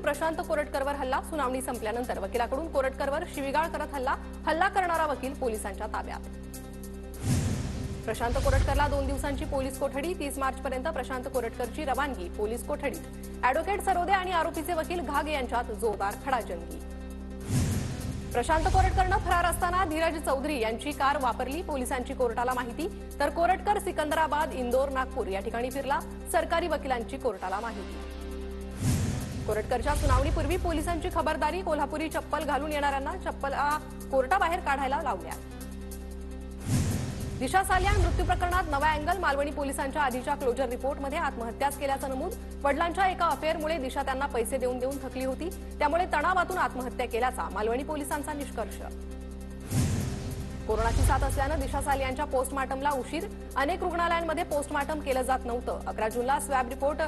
प्रशांत कोरटकरवर हल्ला, सुनावणी संपल्यानंतर वकिलाकडून कोरटकरवर शिवीगाळ करत हल्ला करणारा वकील पोलिसांच्या ताब्यात। प्रशांत कोरटकरला 2 दिवसांची पोलीस कोठडी, 30 मार्चपर्यंत प्रशांत कोरटकरची रवानगी पोलीस कोठडीत। ॲडव्होकेट सरोदे आणि आरोपीचे वकील घागे यांच्यात जोरदार खडाजंगी। प्रशांत कोरटकरनं फरार असताना धीरज चौधरी यांची कार वापरली, पोलिसांची कोर्टाला माहिती। तर कोरटकर सिकंदराबाद, इंदोर, नागपूर या ठिकाणी फिरला, सरकारी वकिलांची कोर्टाला माहिती। कोरटकरच्या सुनावणीपूर्वी पोलिसांची खबरदारी, कोल्हापुरी चप्पल घालून येणाऱ्यांना चप्पला कोर्टाबाहेर काढायला लावल्या। दिशा सालियान मृत्यू प्रकरणात नवा अँगल, मालवणी पोलिसांच्या आधीच्या क्लोजर रिपोर्टमध्ये आत्महत्याच केल्याचं नमूद। वडिलांच्या एका अफेअरमुळे दिशा त्यांना पैसे देऊन थकली होती, त्यामुळे तणावातून आत्महत्या केल्याचा मालवणी पोलिसांचा निष्कर्ष। कोरोनाची साथ असल्यानं दिशा सालियानच्या पोस्टमार्टमला उशीर, अनेक रुग्णालयांमध्ये पोस्टमार्टम केलं जात नव्हतं। 11 जूनला स्वॅब रिपोर्ट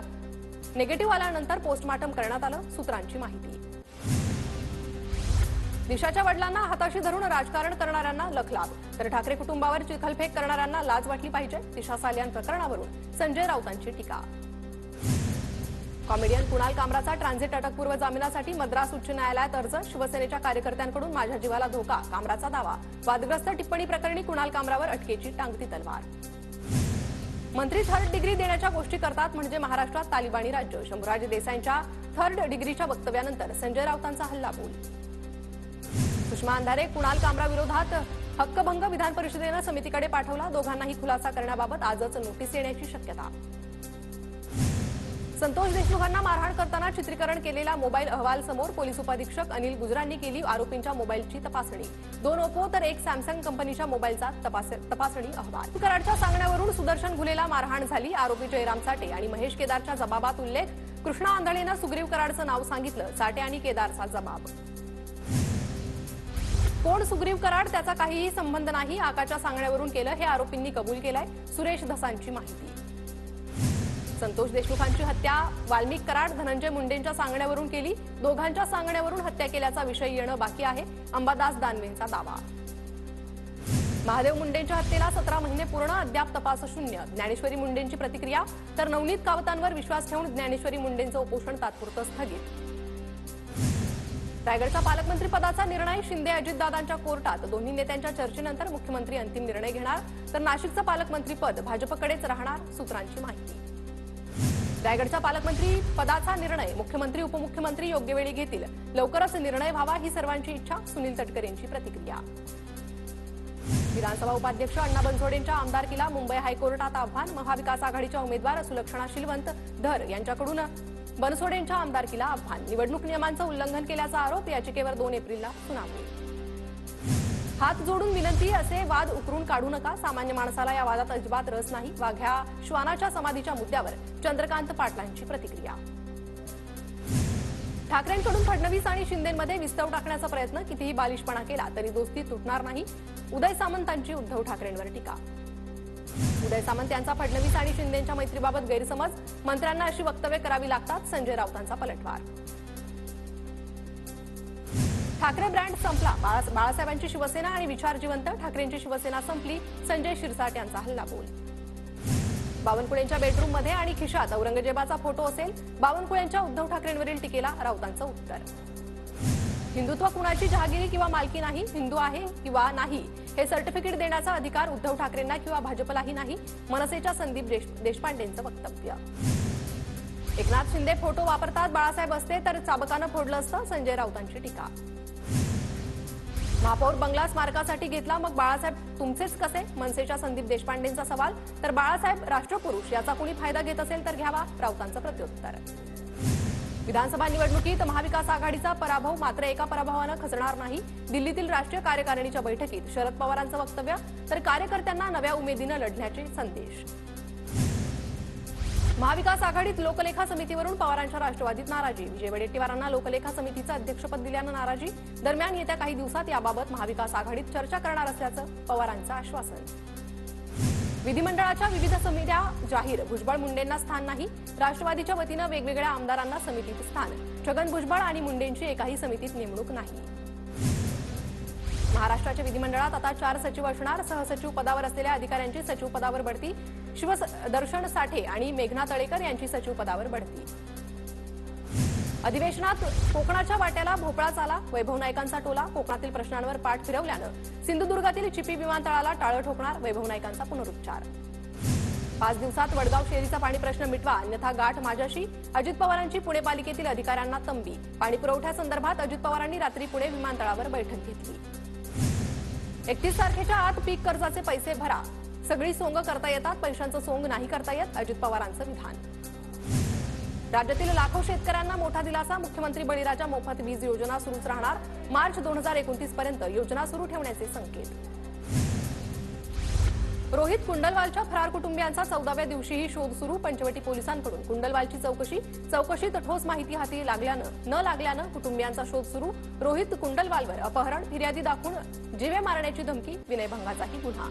निगेटिव्ह आल्यानंतर पोस्टमार्टम करण्यात आलं, सूत्रांची माहिती। दिशाच्या वडिलांना हाताशी धरून राजकारण करणाऱ्यांना लखलाभ, तर ठाकरे कुटुंबावर चिखलफेक करणाऱ्यांना लाज वाटली पाहिजे। दिशा सालियान प्रकरणावरून संजय राऊतांची टीका। कॉमेडियन कुणाल कामराचा ट्रान्झिट अटकपूर्व जामिनासाठी मद्रास उच्च न्यायालयात अर्ज, शिवसेनेच्या कार्यकर्त्यांकडून माझ्या जीवाला धोका, कामराचा दावा। वादग्रस्त टिप्पणी प्रकरणी कुणाल कामरावर अटकेची टांगती तलवार। मंत्री थर्ड डिग्री देण्याच्या गोष्टी करतात म्हणजे महाराष्ट्रात तालिबानी राज्य, शंभूराज देसाईंच्या थर्ड डिग्रीच्या वक्तव्यानंतर संजय राऊतांचा हल्लाबोल। सुषमा अंधारे कुणाल कामरा विरोधात हक्कभंग, विधान परिषदेनं समितीकडे पाठवला, दोघांनाही खुलासा करण्याबाबत आजच नोटीस येण्याची शक्यता। संतोष देशमुखांना मारहाण करताना चित्रीकरण केलेला मोबाईल अहवाल समोर, पोलीस उपाधीक्षक अनिल गुजरांनी केली आरोपींच्या मोबाईलची तपासणी। 2 ओप्पो तर 1 सॅमसंग कंपनीच्या मोबाईलचा तपासणी अहवाल। कराडच्या सांगण्यावरून सुदर्शन घुलेला मारहाण झाली, आरोपी जयराम साठे आणि महेश केदारच्या जबाबात उल्लेख। कृष्णा आंधळेनं सुग्रीव कराडचं नाव सांगितलं, साठे आणि केदारचा जबाब। कोण सुग्रीव कराड, त्याचा काहीही संबंध नाही, आकाच्या सांगण्यावरून केलं, हे आरोपींनी कबूल केलंय, सुरेश धसांची माहिती। संतोष देशमुखांची हत्या वाल्मिक कराड, धनंजय मुंडेंच्या सांगण्यावरून केली, दोघांच्या सांगण्यावरून हत्या केल्याचा विषय येणं बाकी आहे, अंबादास दानवेंचा दावा। महादेव मुंडेंच्या हत्येला 17 महिने पूर्ण, अद्याप तपास शून्य, ज्ञानेश्वरी मुंडेंची प्रतिक्रिया। तर नवनीत कावतांवर विश्वास ठेवून ज्ञानेश्वरी मुंडेंचं उपोषण तात्पुरतं स्थगित। रायगडचा पालकमंत्री पदाचा निर्णय, शिंदे अजितदादांच्या कोर्टात, दोन्ही नेत्यांच्या चर्चेनंतर मुख्यमंत्री अंतिम निर्णय घेणार। तर नाशिकचं पालकमंत्रीपद भाजपकडेच राहणार, सूत्रांची माहिती। रायगडच्या पालकमंत्री पदाचा निर्णय मुख्यमंत्री उपमुख्यमंत्री योग्य वेळी घेतील, लवकरच निर्णय व्हावा ही सर्वांची इच्छा, सुनील तटकरेंची प्रतिक्रिया। विधानसभा उपाध्यक्ष अण्णा बनसोडेंच्या आमदारकीला मुंबई हायकोर्टात आव्हान, महाविकास आघाडीच्या उमेदवार सुलक्षणा शिलवंत धर यांच्याकडून बनसोडेंच्या आमदारकीला आव्हान। निवडणूक नियमांचं उल्लंघन केल्याचा आरोप, याचिकेवर 2 एप्रिलला सुनावणी। हात जोडून विनंती, असे वाद उकरून काढू नका, सामान्य माणसाला या वादात अजिबात रस नाही, वाघ्या श्वानाच्या समाधीच्या मुद्द्यावर चंद्रकांत पाटलांची प्रतिक्रिया। ठाकरेंकडून फडणवीस आणि शिंदेंमध्ये विस्तव टाकण्याचा प्रयत्न, कितीही बालिशपणा केला तरी दोस्ती तुटणार नाही, उदय सामंतांची उद्धव ठाकरेंवर टीका। उदय सामंत यांचा फडणवीस आणि शिंदेंच्या मैत्रीबाबत गैरसमज, मंत्र्यांना अशी वक्तव्य करावी लागतात, संजय राऊतांचा पलटवार। ठाकरे ब्रँड संपला, बाळासाहेबांची शिवसेना आणि विचार जिवंत, ठाकरेंची शिवसेना संपली, संजय शिरसाट यांचा हल्लाबोल। बावनकुळेंच्या बेडरूममध्ये आणि खिशात औरंगजेबाचा फोटो असेल, बावनकुळेंच्या उद्धव ठाकरेंवरील टीकेला राऊतांचं उत्तर। हिंदुत्व कुणाची जहागिरी किंवा मालकी नाही, हिंदू आहे किंवा नाही हे सर्टिफिकेट देण्याचा अधिकार उद्धव ठाकरेंना किंवा भाजपलाही नाही, मनसेच्या संदीप देशपांडेंचं वक्तव्य। एकनाथ शिंदे फोटो वापरतात, बाळासाहेब असते तर चाबकानं फोडलं असतं, संजय राऊतांची टीका। महापौर बंगला स्मारकासाठी घेतला, मग बाळासाहेब तुमचेच कसे, मनसेच्या संदीप देशपांडेंचा सवाल। तर बाळासाहेब राष्ट्रपुरुष, याचा कुणी फायदा घेत असेल तर घ्यावा, राऊतांचं प्रत्युत्तर। विधानसभा निवडणुकीत महाविकास आघाडीचा पराभव, मात्र एका पराभवानं खचणार नाही, दिल्लीतील राष्ट्रीय कार्यकारिणीच्या बैठकीत शरद पवारांचं वक्तव्य। तर कार्यकर्त्यांना नव्या उमेदीनं लढण्याचे संदेश। महाविकास आघाडीत लोकलेखा समितीवरून पवारांच्या राष्ट्रवादीत नाराजी, विजय वडेट्टीवारांना लोकलेखा समितीचं अध्यक्षपद दिल्यानं नाराजी। दरम्यान येत्या काही दिवसात याबाबत महाविकास आघाडीत चर्चा करणार असल्याचं पवारांचं आश्वासन। विधिमंडळाच्या विविध समित्या जाहीर, भुजबळ मुंडेंना स्थान नाही, राष्ट्रवादीच्या वतीनं वेगवेगळ्या आमदारांना समितीत स्थान, छगन भुजबळ आणि मुंडेंची एकाही समितीत नेमणूक नाही। महाराष्ट्राच्या विधिमंडळात आता 4 सचिव असणार, सहसचिव पदावर असलेल्या अधिकाऱ्यांची सचिव पदावर बढती, शिवदर्शन साठे आणि मेघना तळेकर यांची सचिव पदावर बढती। अधिवेशनात कोकणाच्या वाट्याला भोपळाच आला. वैभव नाईकांचा टोला कोकणातील प्रश्नांवर पाठ फिरवल्यानं सिंधुदुर्गातील चिपी विमानतळाला टाळं ठोकणार. वैभव नाईकांचा पुनरुच्चार. 5 दिवसात वडगाव शेरीचा पाणी प्रश्न मिटवा, अन्यथा गाठ माझ्याशी. अजित पवारांची पुणे पालिकेतील अधिकाऱ्यांना तंबी. पाणी पुरवठ्यासंदर्भात अजित पवारांनी रात्री पुणे विमानतळावर बैठक घेतली. 31 तारखेच्या आत पीक कर्जाचे पैसे भरा. सगळी सोंग करता येतात, पैशांचं सोंग नाही करता येत. अजित पवारांचं विधान. राज्यातील लाखो शेतकऱ्यांना मोठा दिलासा. मुख्यमंत्री बळीराजा मोफत वीज योजना सुरूच राहणार. मार्च 2029 पर्यंत योजना सुरू ठेवण्याचे संकेत. रोहित कुंडलवालच्या फरार कुटुंबियांचा 14व्या दिवशीही शोध सुरू. पंचवटी पोलिसांकडून कुंडलवालची चौकशीत ठोस माहिती हाती न लागल्यानं कुटुंबियांचा शोध सुरू. रोहित कुंडलवालवर अपहरण, फिर्यादी दाखवून जीवे मारण्याची धमकी, विनयभंगाचाही गुन्हा.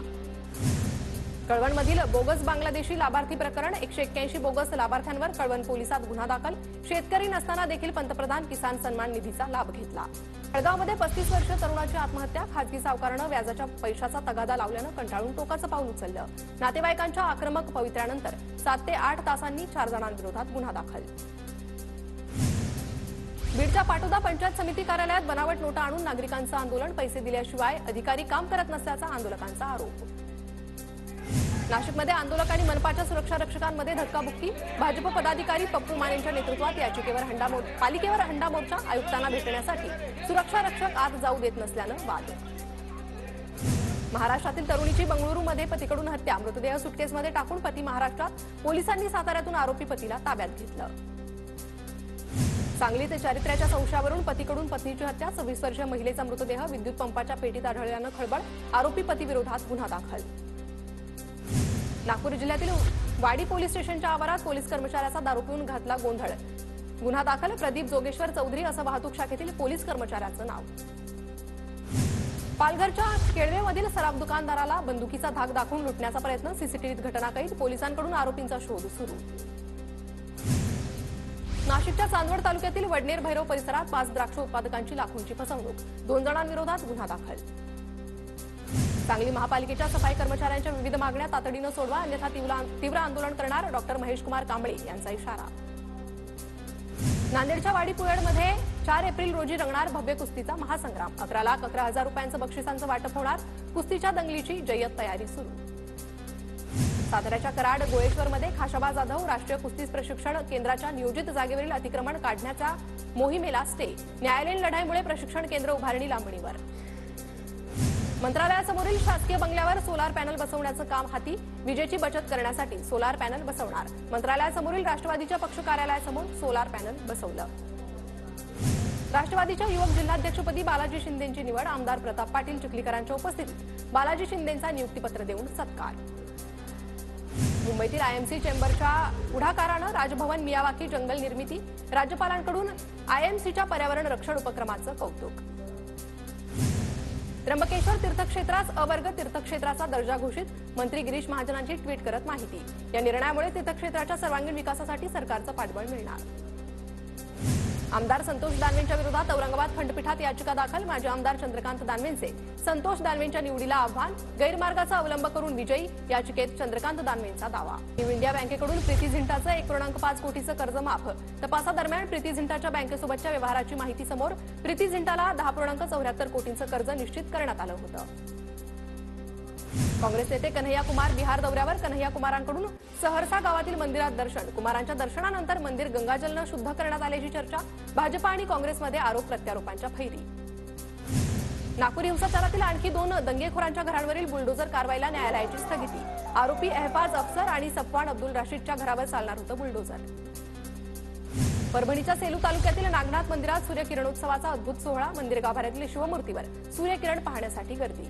कळवणमधील बोगस बांगलादेशी लाभार्थी प्रकरण. 181 बोगस लाभार्थ्यांवर कळवण पोलिसात गुन्हा दाखल. शेतकरी नसताना देखील पंतप्रधान किसान सन्मान निधीचा लाभ घेतला. जळगावमध्ये 35 वर्षीय तरुणाची आत्महत्या. खासगी सावकारानं व्याजाच्या पैशाचा तगादा लावल्यानं कंटाळून टोकाचं पाऊल उचललं. नातेवाईकांच्या आक्रमक पवित्र्यानंतर 7 ते 8 तासांनी 4 जणांविरोधात गुन्हा दाखल. बीडच्या पाटोदा पंचायत समिती कार्यालयात बनावट नोटा आणून नागरिकांचं आंदोलन. पैसे दिल्याशिवाय अधिकारी काम करत नसल्याचा आंदोलकांचा आरोप. नाशिकमध्ये आंदोलक आणि मनपाच्या सुरक्षा रक्षकांमध्ये धक्काबुक्की. भाजप पदाधिकारी पप्पू मानेंच्या नेतृत्वात पालिकेवर हंडा मोर्चा. आयुक्तांना भेटण्यासाठी सुरक्षा रक्षक आत जाऊ देत नसल्यानं वाद. महाराष्ट्रातील तरुणीची बंगळुरूमध्ये पतीकडून हत्या. मृतदेह सुटकेसमध्ये टाकून पती महाराष्ट्रात. पोलिसांनी साताऱ्यातून आरोपी पतीला ताब्यात घेतलं. सांगलीत चारित्र्याच्या संशयावरून पतीकडून पत्नीची हत्या. 26 वर्षीय महिलेचा मृतदेह विद्युत पंपाच्या पेटीत आढळल्यानं खळबळ. आरोपी पतीविरोधात गुन्हा दाखल. नागपूर जिल्ह्यातील वाडी पोलीस स्टेशनच्या आवारात पोलीस कर्मचाऱ्याचा दारू पिऊन घातला गोंधळ. गुन्हा दाखल. प्रदीप जोगेश्वर चौधरी असं वाहतूक शाखेतील पोलीस कर्मचाऱ्याचं नाव. पालघरच्या केळवेमधील सराफ दुकानदाराला बंदुकीचा धाक दाखवून लुटण्याचा प्रयत्न. सीसीटीव्हीत घटना कैद. पोलिसांकडून आरोपींचा शोध सुरू. नाशिकच्या चांदवड तालुक्यातील वडनेर भैरव परिसरात 5 द्राक्ष उत्पादकांची लाखोंची फसवणूक. 2 जणांविरोधात गुन्हा दाखल. सांगली महापालिकेच्या सफाई कर्मचाऱ्यांच्या विविध मागण्या तातडीनं सोडवा, अन्यथा तीव्र आंदोलन करणार. डॉक्टर महेशकुमार कांबळे यांचा इशारा. नांदेडच्या वाडी पुयडमध्ये 4 एप्रिल रोजी रंगणार भव्य कुस्तीचा महासंग्राम. 11,11,000 रुपयांचं बक्षिसांचं वाटप होणार. कुस्तीच्या दंगलीची जय्यत तयारी सुरू. साताऱ्याच्या कराड गोळेश्वरमध्ये खाशाबा जाधव राष्ट्रीय कुस्ती प्रशिक्षण केंद्राच्या नियोजित जागेवरील अतिक्रमण काढण्याच्या मोहिमेला स्टे. न्यायालयीन लढाईमुळे प्रशिक्षण केंद्र उभारणी लांबणीवर. मंत्रालयासमोरील शासकीय बंगल्यावर सोलार पॅनल बसवण्याचं काम हाती. विजेची बचत करण्यासाठी सोलार पॅनल बसवणार. मंत्रालयासमोरील राष्ट्रवादीच्या पक्ष कार्यालयासमोर सोलार पॅनल बसवलं. राष्ट्रवादीच्या युवक जिल्हाध्यक्षपदी बालाजी शिंदेंची निवड. आमदार प्रताप पाटील चिखलीकरांच्या उपस्थितीत बालाजी शिंदेंचा नियुक्तीपत्र देऊन सत्कार. मुंबईतील आयएमसी चेंबरच्या पुढाकारानं राजभवन मियावाकी जंगल निर्मिती. राज्यपालांकडून आयएमसीच्या पर्यावरण रक्षण उपक्रमाचं कौतुक. त्र्यंबकेश्वर तीर्थक्षेत्रास अवर्ग तीर्थक्षेत्राचा दर्जा घोषित. मंत्री गिरीश महाजनांची ट्विट करत माहिती. या निर्णयामुळे तीर्थक्षेत्राच्या सर्वांगीण विकासासाठी सरकारचं पाठबळ मिळणार. आमदार संतोष दानवेंच्या विरोधात औरंगाबाद खंडपीठात याचिका दाखल. माजी आमदार चंद्रकांत दानवेंचे संतोष दानवेंच्या निवडीला आव्हान. गैरमार्गाचा अवलंब करून विजयी. याचिकेत चंद्रकांत दानवेंचा दावा. न्यू इंडिया बँकेकडून प्रीती झिंटाचं 1.5 कोटीचं कर्ज माफ. तपासादरम्यान प्रीती झिंटाच्या बँकेसोबतच्या व्यवहाराची माहिती समोर. प्रीती झिंटाला 10.74 कोटींचं कर्ज निश्चित करण्यात आलं होतं. काँग्रेस नेते कन्हैया कुमार बिहार दौऱ्यावर. कन्हैया कुमारांकडून सहरसा गावातील मंदिरात दर्शन. कुमारांच्या दर्शनानंतर मंदिर गंगाजलनं शुद्ध करण्यात आल्याची चर्चा. भाजप आणि काँग्रेसमध्ये आरोप प्रत्यारोपांच्या फैरी. नागपूर हिंसाचारातील आणखी 2 दंगेखोरांच्या घरांवरील बुलडोझर कारवाईला न्यायालयाची स्थगिती. आरोपी एहफाज अफसर आणि सफवान अब्दुल राशीदच्या घरावर चालणार होतं बुलडोझर. परभणीच्या सेलू तालुक्यातील नागनाथ मंदिरात सूर्यकिरणोत्सवाचा अद्भुत सोहळा. मंदिर गाभाऱ्यातील शिवमूर्तीवर सूर्यकिरण पाहण्यासाठी गर्दी.